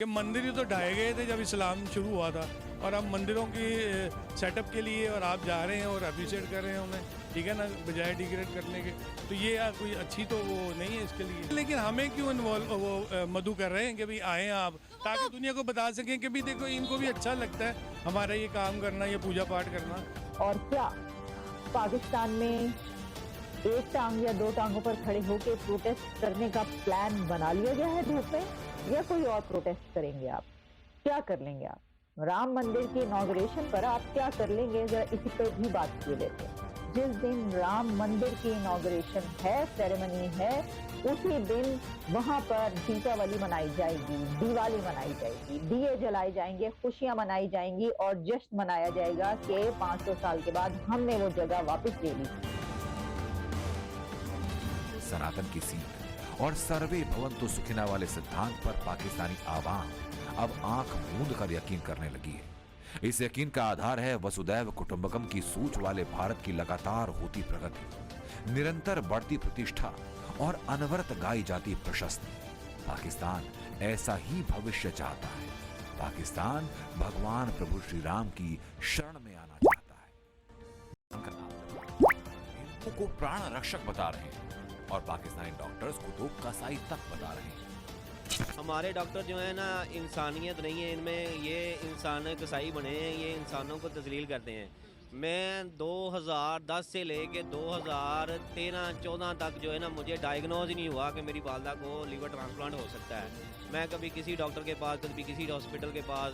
ये मंदिर ही तो ढाए गए थे जब इस्लाम शुरू हुआ था, और अब मंदिरों की सेटअप के लिए और आप जा रहे हैं और अप्रिशिएट कर रहे हैं उन्हें, ठीक है ना, बजाय डिग्रेड करने के। तो ये कोई अच्छी तो वो नहीं है इसके लिए। लेकिन हमें क्यों इन्वॉल्व वो मधु कर रहे हैं कि भाई आए आप, ताकि दुनिया को बता सकें कि भी देखो इनको भी अच्छा लगता है हमारा ये काम करना, ये पूजा पाठ करना। और क्या पाकिस्तान में एक टांग या दो टांगों पर खड़े होकर प्रोटेस्ट करने का प्लान बना लिया गया है धूप में, या कोई और प्रोटेस्ट करेंगे आप? क्या कर लेंगे आप? राम मंदिर के इनॉग्रेशन पर आप क्या कर लेंगे, जरा इसी पर भी बात किए लेते हैं। जिस दिन राम मंदिर की इनॉग्रेशन है, सेरेमनी है, उसी दिन वहां पर दीपावली मनाई जाएगी, दिवाली मनाई जाएगी, दिए जलाए जाएंगे, खुशियां मनाई जाएंगी और जश्न मनाया जाएगा कि 500 साल के बाद हमने वो जगह वापस ले ली। सनातन की सीख और सर्वे भवन्तु सुखिना वाले सिद्धांत पर पाकिस्तानी आवाम अब आंख मूंद कर यकीन करने लगी है। इस यकीन का आधार है वसुदैव कुटुंबकम की सूझ वाले भारत की लगातार होती प्रगति, निरंतर बढ़ती प्रतिष्ठा और अनवरत गाई जाती प्रशस्ति। पाकिस्तान ऐसा ही भविष्य चाहता है। पाकिस्तान भगवान प्रभु श्री राम की शरण में आना चाहता है। हिंदुओं को प्राण रक्षक बता रहे हैं और पाकिस्तानी डॉक्टर्स को तो कसाई तक बता रहे हैं। हमारे डॉक्टर जो है ना, इंसानियत नहीं है इनमें, ये इंसान कसाई बने हैं, ये इंसानों को तस्लील करते हैं। मैं 2010 से लेके 2013-14 तक जो है ना, मुझे डायग्नोज ही नहीं हुआ कि मेरी वालदा को लीवर ट्रांसप्लांट हो सकता है। मैं कभी किसी डॉक्टर के पास, कभी किसी हॉस्पिटल के पास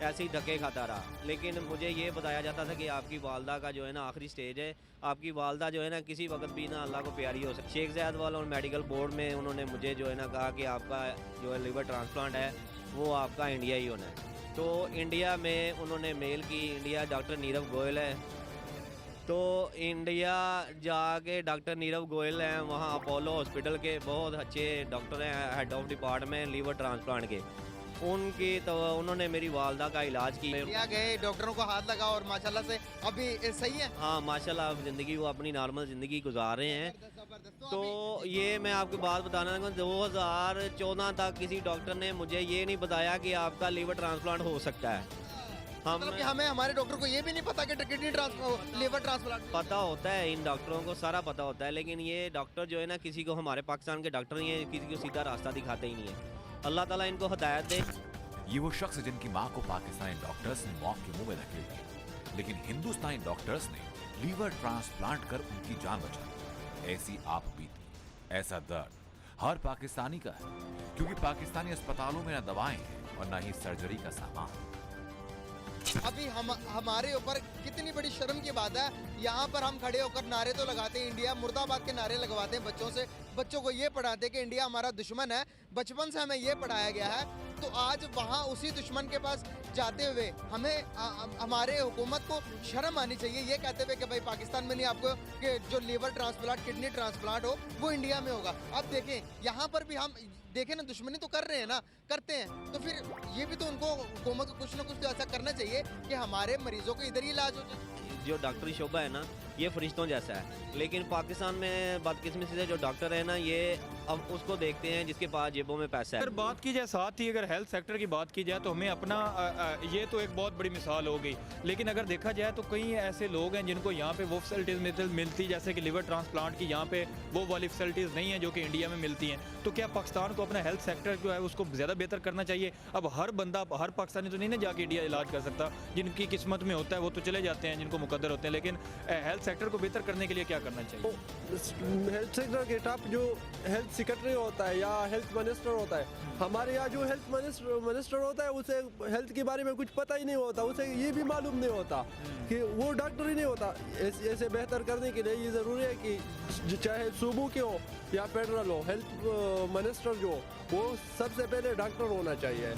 ऐसे ही धक्के खाता रहा, लेकिन मुझे ये बताया जाता था कि आपकी वालदा का जो है ना आखिरी स्टेज है, आपकी वालदा जो है ना किसी वक्त भी ना अल्लाह को प्यारी हो सकती। शेख ज़ायद वाला और मेडिकल बोर्ड में उन्होंने मुझे जो है ना कहा कि आपका जो है लीवर ट्रांसप्लांट है वो आपका इंडिया ही होना है। तो इंडिया में उन्होंने मेल की, इंडिया डॉक्टर नीरव गोयल है, तो इंडिया जाके डॉक्टर नीरव गोयल हैं, वहाँ अपोलो हॉस्पिटल के बहुत अच्छे डॉक्टर हैं, head of department liver transplant के, उनकी तो उन्होंने मेरी वालदा का इलाज की। इंडिया गए, डॉक्टरों को हाथ लगा और माशाल्लाह से अभी सही है। हाँ माशाल्लाह, ज़िंदगी वो अपनी नॉर्मल ज़िंदगी गुजार रहे हैं। तो ये मैं आपको बात बताना चाहूँगा, 2014 तक किसी डॉक्टर ने मुझे ये नहीं बताया कि आपका लीवर ट्रांसप्लांट हो सकता है। मतलब कि हमें, हमारे डॉक्टर को ये भी नहीं पता कि किडनी लीवर ट्रांसप्लांट पता होता है, इन डॉक्टरों को सारा पता होता है, लेकिन ये डॉक्टर जो है ना किसी को, हमारे पाकिस्तान के डॉक्टर नहीं है, किसी को सीधा रास्ता दिखाते ही नहीं है। अल्लाह ताला इनको हिदायत दे। ये वो शख्स जिनकी मां को पाकिस्तानी डॉक्टर्स ने मौत के मुंह में धकेल दिया, लेकिन हिंदुस्तानी डॉक्टर्स ने लीवर ट्रांसप्लांट कर उनकी जान बचाई। ऐसी आप बीती, ऐसा दर्द हर पाकिस्तानी का है, क्योंकि पाकिस्तानी अस्पतालों में न दवाएं हैं और न ही सर्जरी का सामान। अभी हमारे ऊपर कितनी बड़ी शर्म की बात है, यहाँ पर हम खड़े होकर नारे तो लगाते हैं, इंडिया मुर्दाबाद के नारे लगवाते हैं बच्चों से, बच्चों को ये पढ़ाते हैं कि इंडिया हमारा दुश्मन है, बचपन से हमें ये पढ़ाया गया है। तो आज वहाँ उसी दुश्मन के पास जाते हुए हमें हमारे हुकूमत को शर्म आनी चाहिए, ये कहते हुए कि भाई पाकिस्तान में नहीं, आपको कि जो लीवर ट्रांसप्लांट, किडनी ट्रांसप्लांट हो वो इंडिया में होगा। अब देखें यहाँ पर भी हम देखें ना, दुश्मनी तो कर रहे हैं ना, करते हैं, तो फिर ये भी तो उनको हुकूमत को कुछ ना कुछ तो ऐसा करना चाहिए कि हमारे मरीजों को इधर ही इलाज हो जाए। जो डॉक्टरी शोबा है ना, ये फरिश्तों जैसा है, लेकिन पाकिस्तान में बदकिस्मती से जो डॉक्टर है ना, ये अब उसको देखते हैं जिसके पास जेबों में पैसा है। अगर बात की जाए साथ ही, अगर हेल्थ सेक्टर की बात की जाए तो हमें अपना ये तो एक बहुत बड़ी मिसाल हो गई, लेकिन अगर देखा जाए तो कई ऐसे लोग हैं जिनको यहाँ पे वो फैसिलिटीज़ मिलती, जैसे कि लिवर ट्रांसप्लांट की यहाँ पे वो वाली फैसिलिटीज़ नहीं है जो कि इंडिया में मिलती हैं। तो क्या पाकिस्तान को अपना हेल्थ सेक्टर जो है उसको ज़्यादा बेहतर करना चाहिए? अब हर बंदा, हर पाकिस्तानी तो नहीं ना जाके इंडिया इलाज कर सकता, जिनकी किस्मत में होता है वो तो चले जाते हैं, जिनको मुकद्दर होते हैं, लेकिन हेल्थ सेक्टर को बेहतर करने के लिए क्या करना चाहिए? हेल्थ सेक्टर के टॉप जो हेल्थ सेक्रेटरी होता है या हेल्थ मिनिस्टर होता है, हमारे यहाँ जो हेल्थ मिनिस्टर होता है उसे हेल्थ के बारे में कुछ पता ही नहीं होता, उसे ये भी मालूम नहीं होता कि वो डॉक्टर ही नहीं होता। ऐसे बेहतर करने के लिए ये ज़रूरी है कि चाहे सूबों के हो या फेडरल हो, हेल्थ मिनिस्टर जो वो सबसे पहले डॉक्टर होना चाहिए।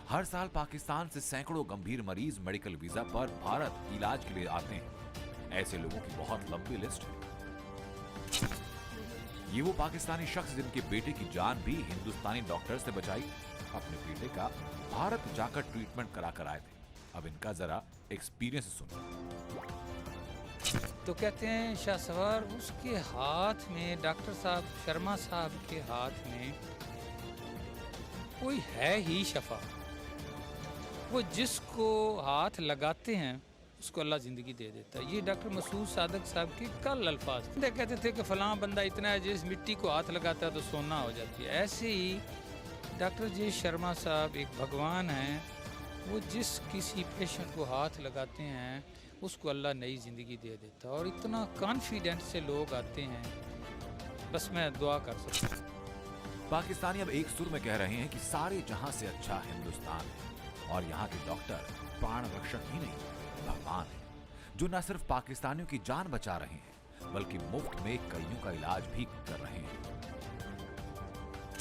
हर साल पाकिस्तान से सैकड़ों गंभीर मरीज मेडिकल वीजा पर भारत इलाज के लिए आते हैं। ऐसे लोगों की बहुत लंबी लिस्ट है। ये वो पाकिस्तानी शख्स जिनके बेटे की जान भी हिंदुस्तानी डॉक्टर से बचाई, अपने बेटे का भारत जाकर ट्रीटमेंट करा कर आए थे। अब इनका जरा एक्सपीरियंस सुनिए। तो कहते हैं शाहसवार, उसके हाथ में, डॉक्टर साहब शर्मा साहब के हाथ में कोई है ही शफा। वो जिसको हाथ लगाते हैं उसको अल्लाह ज़िंदगी दे देता है। ये डॉक्टर मसूद सादक साहब के कल अल्फाज थे। कहते थे कि फ़लाँ बंदा इतना है जिस मिट्टी को हाथ लगाता है तो सोना हो जाती है। ऐसे ही डॉक्टर जे शर्मा साहब एक भगवान हैं। वो जिस किसी पेशेंट को हाथ लगाते हैं उसको अल्लाह नई ज़िंदगी दे देता है। और इतना कॉन्फिडेंट से लोग आते हैं, बस मैं दुआ कर सकता हूँ। पाकिस्तानी अब एक सुर में कह रहे हैं कि सारे जहां से अच्छा हिंदुस्तान है और यहाँ के डॉक्टर प्राण रक्षक ही नहीं भगवान है, जो न सिर्फ पाकिस्तानियों की जान बचा रहे हैं बल्कि मुफ्त में कईयों का इलाज भी कर रहे हैं।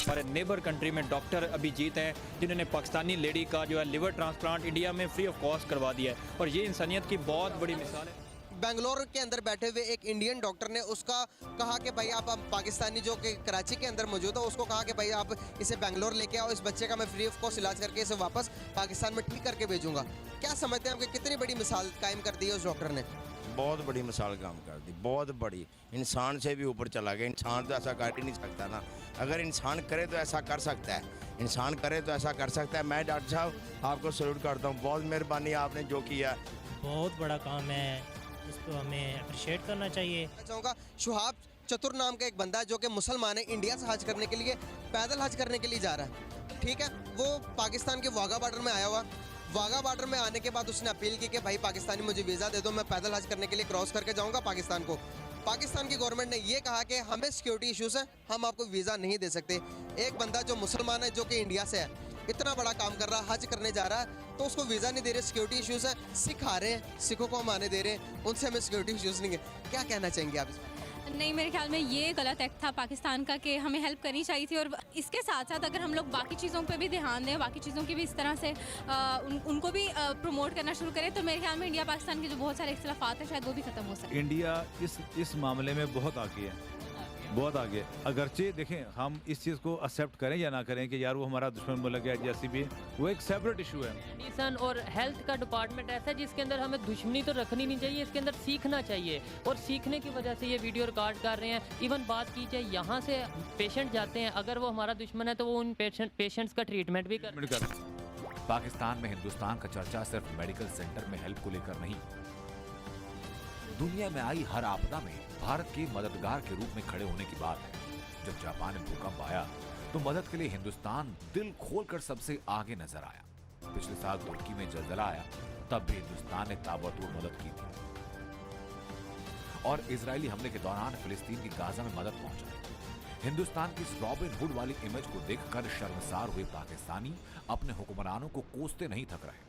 हमारे नेबर कंट्री में डॉक्टर अभिजीत हैं जिन्होंने पाकिस्तानी लेडी का जो है लिवर ट्रांसप्लांट इंडिया में फ्री ऑफ कॉस्ट करवा दिया है और ये इंसानियत की बहुत बड़ी मिसाल है। बेंगलोर के अंदर बैठे हुए एक इंडियन डॉक्टर ने उसका कहा कि भाई आप पाकिस्तानी जो कि कराची के अंदर मौजूद है उसको कहा कि भाई आप इसे बेंगलोर लेके आओ, इस बच्चे का मैं फ्री ऑफ कॉस्ट इलाज करके इसे वापस पाकिस्तान में ठीक करके भेजूंगा। क्या समझते हैं आप कि कितनी बड़ी मिसाल कायम कर दी है उस डॉक्टर ने? बहुत बड़ी मिसाल काम कर दी, बहुत बड़ी। इंसान से भी ऊपर चला गया। इंसान तो ऐसा कर ही नहीं सकता ना। अगर इंसान करे तो ऐसा कर सकता है, इंसान करे तो ऐसा कर सकता है। मैं डॉक्टर साहब आपको सैल्यूट करता हूँ, बहुत मेहरबानी आपने जो किया। बहुत बड़ा काम है, इसको हमें अप्रिशिएट करना चाहिए। चाहूँगा शुहाब चतुर नाम का एक बंदा है जो कि मुसलमान है, इंडिया से हज करने के लिए पैदल हज करने के लिए जा रहा है। ठीक है, वो पाकिस्तान के वाघा बॉर्डर में आया हुआ। वाघा बॉर्डर में आने के बाद उसने अपील की कि भाई पाकिस्तानी मुझे वीज़ा दे दो, मैं पैदल हज करने के लिए क्रॉस करके जाऊँगा पाकिस्तान को। पाकिस्तान की गवर्नमेंट ने ये कहा कि हमें सिक्योरिटी इश्यूज़ हैं, हम आपको वीज़ा नहीं दे सकते। एक बंदा जो मुसलमान है, जो कि इंडिया से है, इतना बड़ा काम कर रहा है, हज करने जा रहा है, तो उसको वीज़ा नहीं दे रहे, सिक्योरिटी इश्यूज़ है। सिख आ रहे हैं, सिखों को हम आने दे रहे हैं, उनसे हमें सिक्योरिटी इश्यूज़ नहीं है। क्या कहना चाहेंगे आप इस पर? नहीं, मेरे ख्याल में ये गलत एक्ट था पाकिस्तान का कि हमें हेल्प करनी चाहिए थी। और इसके साथ साथ अगर हम लोग बाकी चीज़ों पे भी ध्यान दें, बाकी चीज़ों की भी इस तरह से उनको भी प्रमोट करना शुरू करें, तो मेरे ख्याल में इंडिया पाकिस्तान के जो बहुत सारे इख्तिलाफात हैं शायद वो भी ख़त्म हो सके। इंडिया इस मामले में बहुत आगे है, बहुत आगे। अगरचे देखें हम इस चीज़ को एक्सेप्ट करें या ना करें कि यार वो हमारा दुश्मन मुल्क है, जैसे भी वो एक सेपरेट इशू है। मेडिसन और हेल्थ का डिपार्टमेंट ऐसा है जिसके अंदर हमें दुश्मनी तो रखनी नहीं चाहिए, इसके अंदर सीखना चाहिए। और सीखने की वजह से ये वीडियो रिकॉर्ड कर रहे हैं। इवन बात की जाए यहाँ से पेशेंट जाते हैं, अगर वो हमारा दुश्मन है तो वो उन पेशेंट्स का ट्रीटमेंट भी कर। पाकिस्तान में हिंदुस्तान का चर्चा सिर्फ मेडिकल सेंटर में हेल्प को लेकर नहीं, दुनिया में आई हर आपदा में भारत के मददगार के रूप में खड़े होने की बात है। जब जापान में भूकंप आया तो मदद के लिए हिंदुस्तान दिल खोलकर सबसे आगे नजर आया। पिछले साल तुर्की में जलजला आया, तब भी हिंदुस्तान ने ताबड़तोड़ मदद की थी। और इजरायली हमले के दौरान फिलिस्तीन की गाजा में मदद पहुंचाई। हिंदुस्तान की इस रॉबिन हुड वाली इमेज को देखकर शर्मसार हुए पाकिस्तानी अपने हुक्मरानों को कोसते नहीं थक रहे।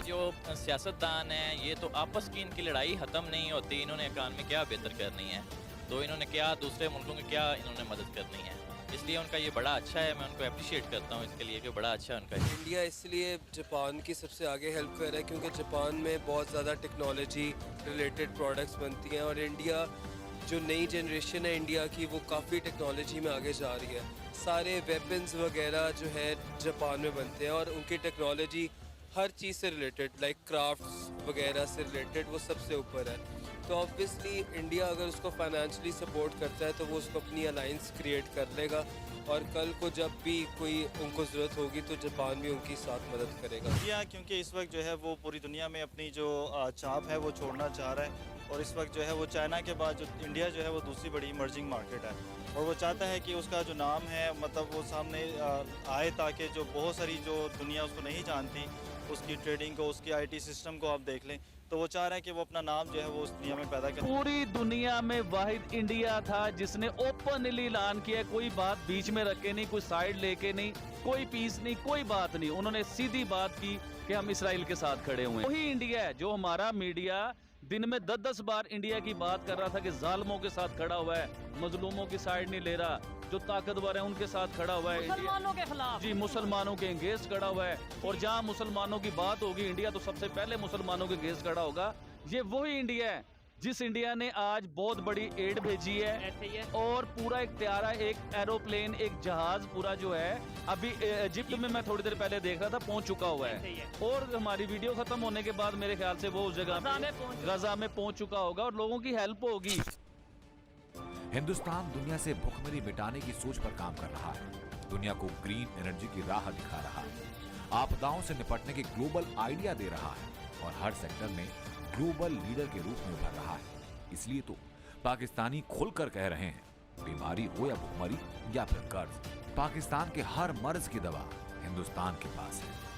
जो सियासतदान हैं ये तो आपस की इनकी लड़ाई ख़त्म नहीं होती। इन्होंने इकानमी क्या बेहतर करनी है, तो इन्होंने क्या दूसरे मुल्कों की क्या इन्होंने मदद करनी है, इसलिए उनका ये बड़ा अच्छा है। मैं उनको अप्रिशिएट करता हूँ इसके लिए कि बड़ा अच्छा है उनका। इंडिया इसलिए जापान की सबसे आगे हेल्प कर रहा है क्योंकि जापान में बहुत ज़्यादा टेक्नोलॉजी रिलेटेड प्रोडक्ट्स बनती हैं और इंडिया जो नई जनरेशन है इंडिया की वो काफ़ी टेक्नोलॉजी में आगे जा रही है। सारे वेपन्स वगैरह जो है जापान में बनते हैं और उनकी टेक्नोलॉजी हर चीज़ से रिलेटेड लाइक क्राफ्ट्स वगैरह से रिलेटेड वो सबसे ऊपर है। तो ऑब्वियसली इंडिया अगर उसको फाइनेंशियली सपोर्ट करता है तो वो उसको अपनी अलाइंस क्रिएट कर लेगा और कल को जब भी कोई उनको ज़रूरत होगी तो जापान भी उनकी साथ मदद करेगा। इंडिया क्योंकि इस वक्त जो है वो पूरी दुनिया में अपनी जो छाप है वो छोड़ना चाह रहा है और इस वक्त जो है वो चाइना के बाद जो इंडिया जो है वो दूसरी बड़ी इमर्जिंग मार्केट है और वो चाहता है कि उसका जो नाम है मतलब वो सामने आए ताकि जो बहुत सारी जो दुनिया उसको नहीं जानती उसकी ट्रेडिंग को, उसकी आईटी सिस्टम को आप देख लें तो वो चाह रहे हैं कि वो अपना नाम जो है वो उस दुनिया में पैदा करें। पूरी दुनिया में वाहिद इंडिया था जिसने ओपनली ऐलान किया, कोई बात बीच में रखे नहीं, कोई साइड लेके नहीं, कोई पीस नहीं, कोई बात नहीं। उन्होंने सीधी बात की कि हम इसराइल के साथ खड़े हुए हैं। वही इंडिया है जो हमारा मीडिया दिन में 10-10 बार इंडिया की बात कर रहा था कि जालिमों के साथ खड़ा हुआ है, मजलूमों की साइड नहीं ले रहा, जो ताकतवर है उनके साथ खड़ा हुआ है, मुसलमानों के खिलाफ जी मुसलमानों के अगेंस्ट खड़ा हुआ है। और जहां मुसलमानों की बात होगी इंडिया तो सबसे पहले मुसलमानों के अगेंस्ट खड़ा होगा। ये वही इंडिया है जिस इंडिया ने आज बहुत बड़ी एड भेजी है और पूरा एक त्यारा, एक एरोप्लेन, एक जहाज पूरा जो है अभी इजिप्ट में मैं थोड़ी देर पहले देख रहा था पहुंच चुका हुआ है और हमारी वीडियो खत्म होने के बाद मेरे ख्याल से वो उस जगह गजा में पहुंच चुका होगा और लोगों की हेल्प होगी। हिंदुस्तान दुनिया से भुखमरी मिटाने की सोच पर काम कर रहा है दुनिया को ग्रीन एनर्जी की राह दिखा रहा है, आपदाओं से निपटने के ग्लोबल आइडिया दे रहा है और हर सेक्टर में ग्लोबल लीडर के रूप में उभर रहा है। इसलिए तो पाकिस्तानी खुलकर कह रहे हैं, बीमारी हो या भूखमरी या फिर कर्ज, पाकिस्तान के हर मर्ज की दवा हिंदुस्तान के पास है।